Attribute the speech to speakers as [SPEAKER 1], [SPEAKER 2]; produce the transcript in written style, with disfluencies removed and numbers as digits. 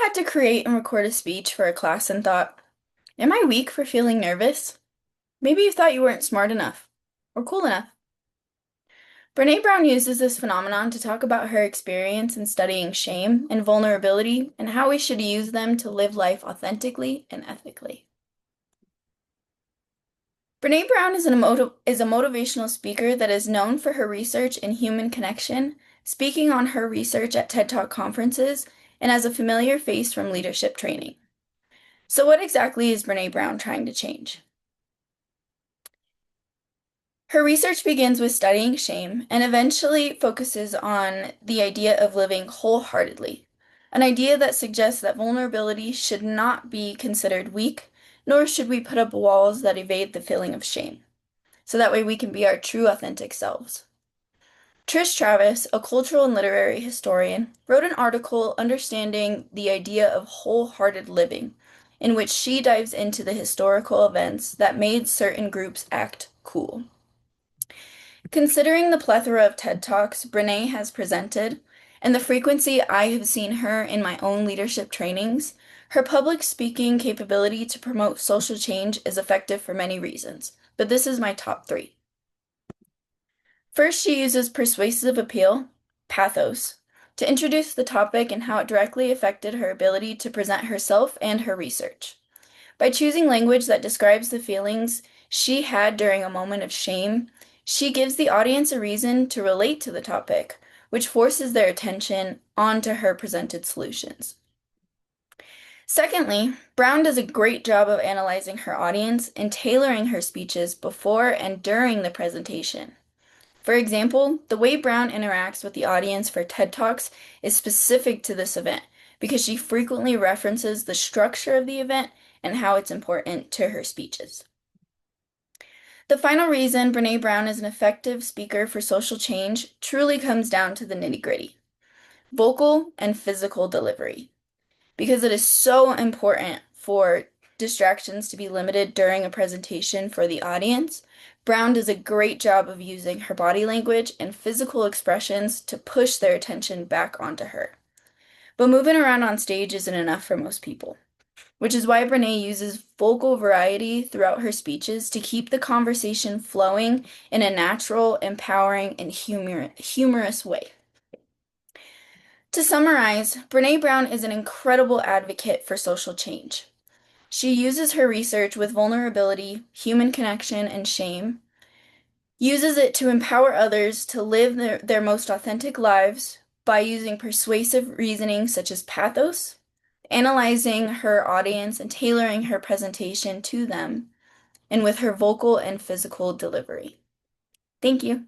[SPEAKER 1] had to create and record a speech for a class and thought, am I weak for feeling nervous? Maybe you thought you weren't smart enough or cool enough. Brené Brown uses this phenomenon to talk about her experience in studying shame and vulnerability and how we should use them to live life authentically and ethically. Brené Brown is a motivational speaker that is known for her research in human connection, speaking on her research at TED Talk conferences, and as a familiar face from leadership training. So, what exactly is Brené Brown trying to change? Her research begins with studying shame and eventually focuses on the idea of living wholeheartedly, an idea that suggests that vulnerability should not be considered weak, nor should we put up walls that evade the feeling of shame, so that way we can be our true authentic selves. Trish Travis, a cultural and literary historian, wrote an article understanding the idea of wholehearted living, in which she dives into the historical events that made certain groups act cool. Considering the plethora of TED Talks Brené has presented and the frequency I have seen her in my own leadership trainings, her public speaking capability to promote social change is effective for many reasons, but this is my top three. First, she uses persuasive appeal, pathos, to introduce the topic and how it directly affected her ability to present herself and her research. By choosing language that describes the feelings she had during a moment of shame, she gives the audience a reason to relate to the topic, which forces their attention onto her presented solutions. Secondly, Brown does a great job of analyzing her audience and tailoring her speeches before and during the presentation. For example, the way Brown interacts with the audience for TED Talks is specific to this event because she frequently references the structure of the event and how it's important to her speeches. The final reason Brené Brown is an effective speaker for social change truly comes down to the nitty-gritty, vocal and physical delivery. Because it is so important for distractions to be limited during a presentation for the audience, Brown does a great job of using her body language and physical expressions to push their attention back onto her. But moving around on stage isn't enough for most people, which is why Brené uses vocal variety throughout her speeches to keep the conversation flowing in a natural, empowering, and humorous way. To summarize, Brené Brown is an incredible advocate for social change. She uses her research with vulnerability, human connection, and shame, uses it to empower others to live their most authentic lives by using persuasive reasoning such as pathos, analyzing her audience and tailoring her presentation to them, and with her vocal and physical delivery. Thank you.